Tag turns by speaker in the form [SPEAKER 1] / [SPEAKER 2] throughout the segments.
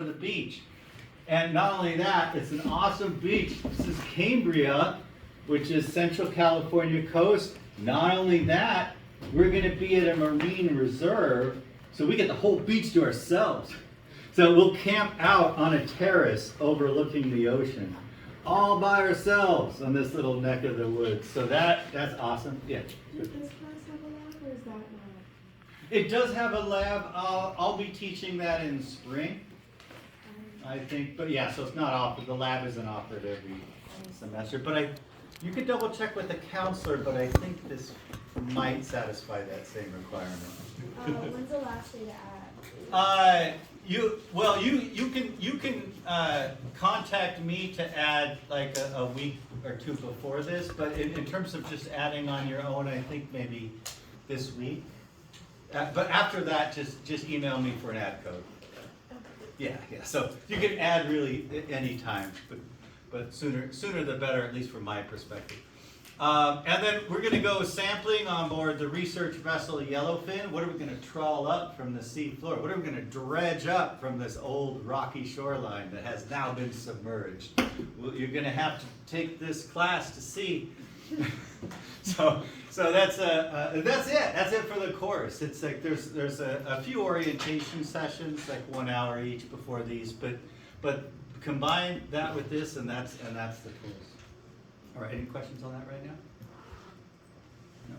[SPEAKER 1] the beach. And not only that, it's an awesome beach. This is Cambria, which is Central California coast. Not only that, we're going to be at a marine reserve, so we get the whole beach to ourselves. So we'll camp out on a terrace overlooking the ocean, all by ourselves on this little neck of the woods. So that's awesome. Yeah.
[SPEAKER 2] Does this class have a lab or is that not?
[SPEAKER 1] It does have a lab. I'll be teaching that in spring, I think. But yeah, so it's not offered. The lab isn't offered every semester. But you could double check with the counselor, but I think this might satisfy that same requirement.
[SPEAKER 2] When's the last day to add?
[SPEAKER 1] You can contact me to add like a week or two before this, but in terms of just adding on your own, I think maybe this week. But after that, just email me for an ad code. Yeah. So you can add really any time, but sooner the better, at least from my perspective. And then we're going to go sampling on board the research vessel Yellowfin. What are we going to trawl up from the sea floor? What are we going to dredge up from this old rocky shoreline that has now been submerged? Well, you're going to have to take this class to see. So that's it. That's it for the course. It's like there's a few orientation sessions, like 1 hour each before these, but combine that with this, and that's the course. All right, any questions on that right now? No.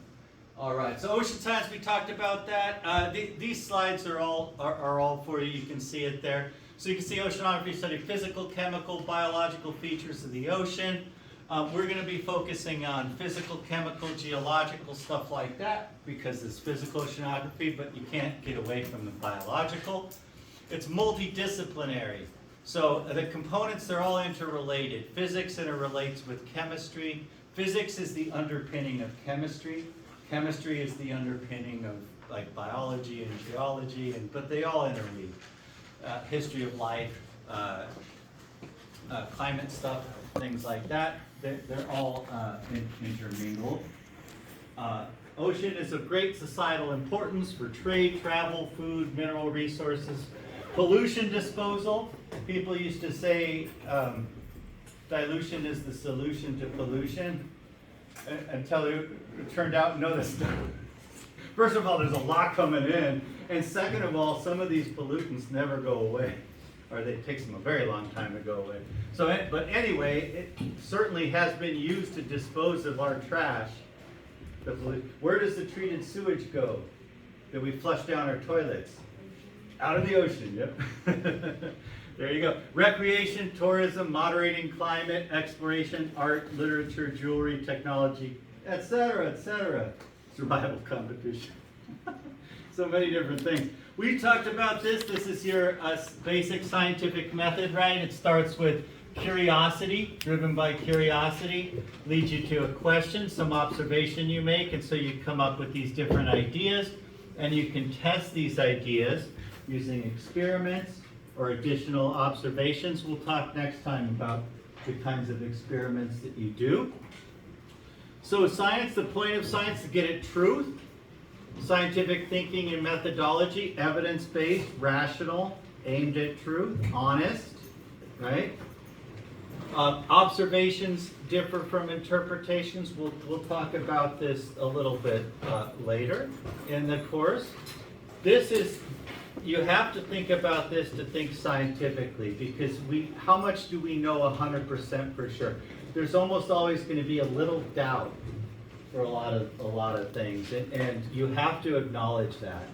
[SPEAKER 1] All right, so ocean science, we talked about that. These slides are all for you. You can see it there. So you can see oceanography study physical, chemical, biological features of the ocean. We're going to be focusing on physical, chemical, geological, stuff like that, because it's physical oceanography, but you can't get away from the biological. It's multidisciplinary. So the components, they're all interrelated. Physics interrelates with chemistry. Physics is the underpinning of chemistry. Chemistry is the underpinning of like biology and geology, but they all interweave. History of life, climate stuff, things like that. They're all intermingled. Ocean is of great societal importance for trade, travel, food, mineral resources, pollution disposal. People used to say dilution is the solution to pollution, until it turned out, no, that's not. First of all, there's a lot coming in, and second of all, some of these pollutants never go away, or it takes them a very long time to go away. So, but anyway, it certainly has been used to dispose of our trash. Where does the treated sewage go that we flush down our toilets? Out of the ocean, yep. There you go. Recreation, tourism, moderating climate, exploration, art, literature, jewelry, technology, etc., etc. Survival competition. So many different things. We talked about this. This is your basic scientific method, right? It starts with curiosity, driven by curiosity, leads you to a question, some observation you make, and so you come up with these different ideas, and you can test these ideas using experiments or additional observations. We'll talk next time about the kinds of experiments that you do. So science, the point of science is to get at truth. Scientific thinking and methodology, evidence-based, rational, aimed at truth, honest, right? Observations differ from interpretations. We'll talk about this a little bit later in the course. You have to think about this to think scientifically, because how much do we know 100% for sure? There's almost always going to be a little doubt for a lot of things, and you have to acknowledge that.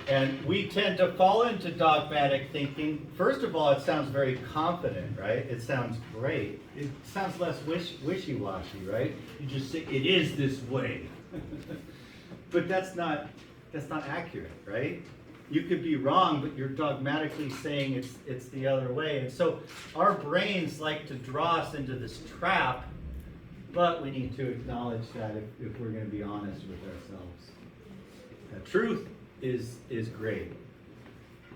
[SPEAKER 1] And we tend to fall into dogmatic thinking. First of all, it sounds very confident, right? It sounds great. It sounds less wishy-washy, right? You just say, it is this way. But that's not accurate, right? You could be wrong, but you're dogmatically saying it's the other way. And so our brains like to draw us into this trap, but we need to acknowledge that if we're going to be honest with ourselves. Truth is great.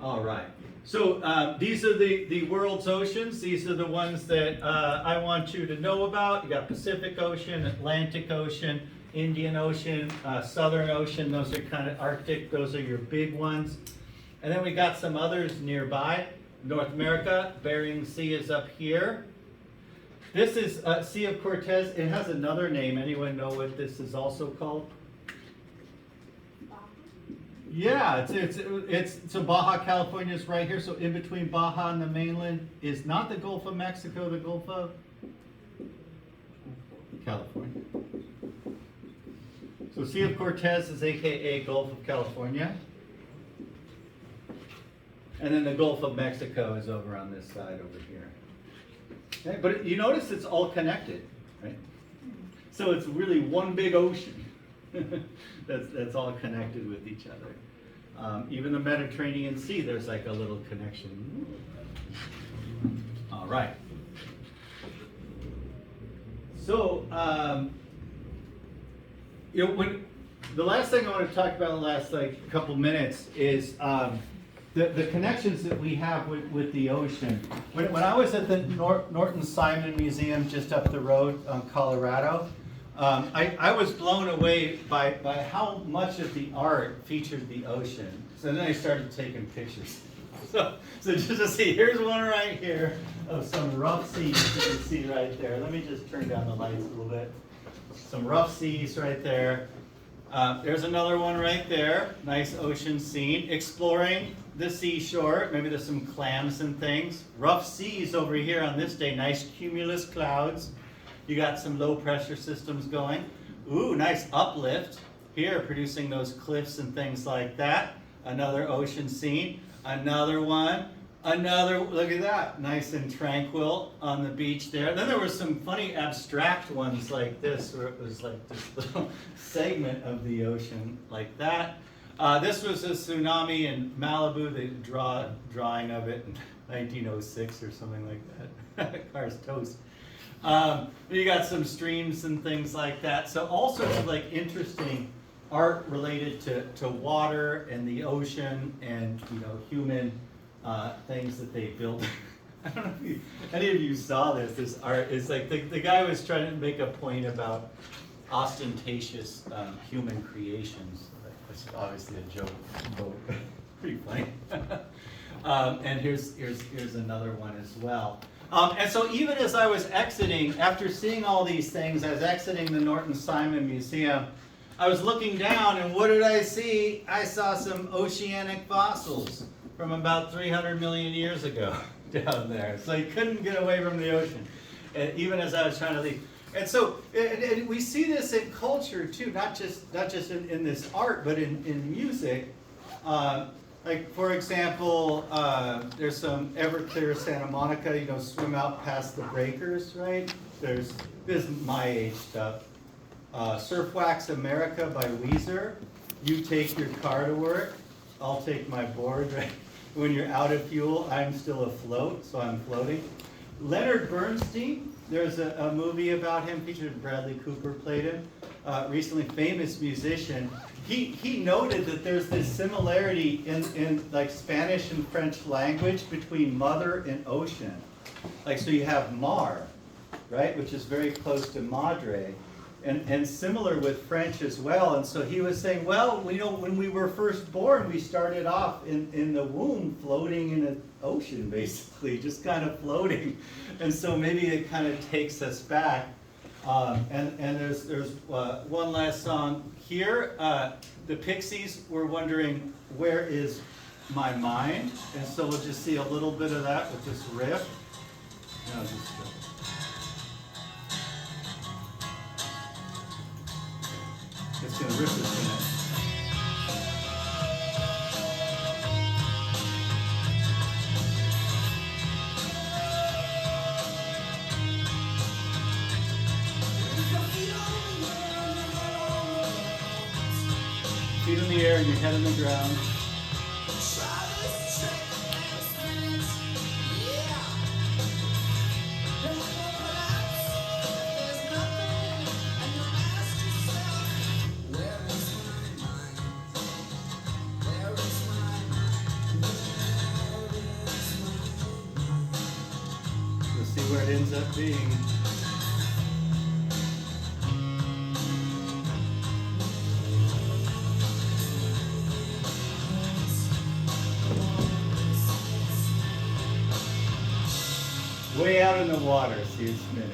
[SPEAKER 1] All right. So these are the world's oceans. These are the ones that I want you to know about. You got Pacific Ocean, Atlantic Ocean, Indian Ocean, Southern Ocean. Those are kind of Arctic. Those are your big ones. And then we got some others nearby. North America, Bering Sea is up here. This is Sea of Cortez. It has another name. Anyone know what this is also called?
[SPEAKER 2] Baja.
[SPEAKER 1] Yeah, so Baja California is right here. So in between Baja and the mainland is not the Gulf of Mexico, the Gulf of California. So Sea of Cortez is AKA Gulf of California. And then the Gulf of Mexico is over on this side over here. Okay, but you notice it's all connected, right? So it's really one big ocean that's all connected with each other. Even the Mediterranean Sea, there's like a little connection. All right. So, the last thing I want to talk about in the last couple minutes is the connections that we have with the ocean. When I was at the Norton Simon Museum just up the road on Colorado, I was blown away by how much of the art featured the ocean. So then I started taking pictures. So just to see, here's one right here of some rough seas you can see right there. Let me just turn down the lights a little bit. Some rough seas right there. There's another one right there. Nice ocean scene. Exploring the seashore. Maybe there's some clams and things. Rough seas over here on this day. Nice cumulus clouds. You got some low pressure systems going. Ooh, nice uplift here, producing those cliffs and things like that. Another ocean scene. Another one. Another, look at that, nice and tranquil on the beach there. Then there were some funny abstract ones like this, where it was like this little segment of the ocean like that. This was a tsunami in Malibu, the drawing of it in 1906 or something like that. Car's toast. You got some streams and things like that. So all sorts of like interesting art related to water and the ocean and human things that they built. I don't know if any of you saw this art. It's like the guy was trying to make a point about ostentatious human creations, which is obviously a joke, but pretty funny. And here's another one as well. And so even as I was exiting, after seeing all these things, I was exiting the Norton Simon Museum, I was looking down, and what did I see? I saw some oceanic fossils from about 300 million years ago down there. So you couldn't get away from the ocean, even as I was trying to leave. And so and we see this in culture too, not just in this art, but in music. Like for example, there's some Everclear Santa Monica, swim out past the breakers, right? This is my age stuff. Surf Wax America by Weezer. You take your car to work, I'll take my board, right? When you're out of fuel, I'm still afloat, so I'm floating. Leonard Bernstein, there's a movie about him, featured Bradley Cooper played him. Recently famous musician. He noted that there's this similarity in like Spanish and French language between mother and ocean. Like so you have mar, right, which is very close to madre. And similar with French as well. And so he was saying, well, when we were first born, we started off in the womb floating in an ocean, basically, just kind of floating. And so maybe it kind of takes us back. And there's one last song here. The Pixies were wondering, where is my mind? And so we'll just see a little bit of that with this riff. No, just it's going to rip this in it. Feet in the air and your head on the ground. We'll see where it ends up being. way out in the water, see it spinning.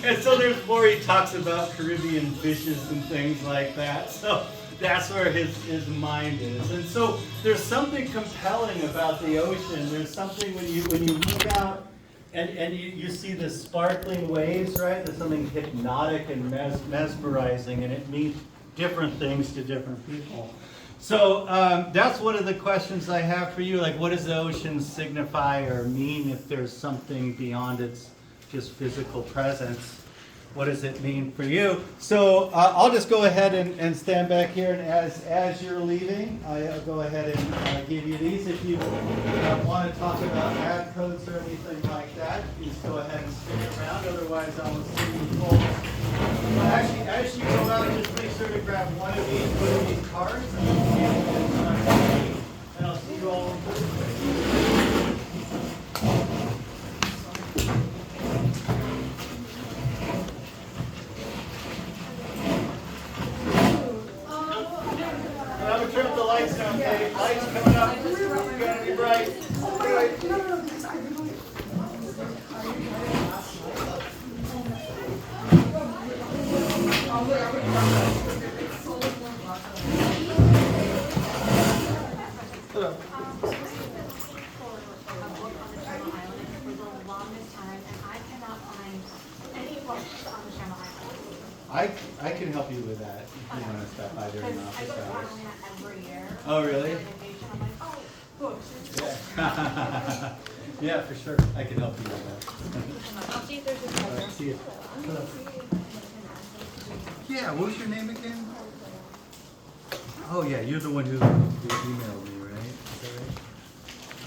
[SPEAKER 1] And so there's more, he talks about Caribbean fishes and things like that. So that's where his mind is. And so there's something compelling about the ocean. There's something when you look out and you see the sparkling waves, right? There's something hypnotic and mesmerizing, and it means different things to different people. So that's one of the questions I have for you. Like, what does the ocean signify or mean if there's something beyond its just physical presence? What does it mean for you? So I'll just go ahead and stand back here, and as you're leaving, I'll go ahead and give you these. If you want to talk about ad codes or anything like that, please go ahead and spin it around. Otherwise, I will see you full. Actually, as you go out, just make sure to grab one of these cards, and I'll see you all on Thursday. I'm gonna turn up the lights now, okay? Lights coming up. It's gonna be bright. I can help you with that if you want to stop by during office hours.
[SPEAKER 3] Every year.
[SPEAKER 1] Oh, really?
[SPEAKER 3] I'm like, oh, books.
[SPEAKER 1] Yeah. Yeah, for sure. I can help you with that.
[SPEAKER 3] I'll see if there's a
[SPEAKER 1] All right, see you. Yeah, what was your name again? Oh, yeah, you're the one who emailed me, right? Is that right?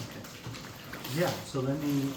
[SPEAKER 1] Okay. Yeah, so let me,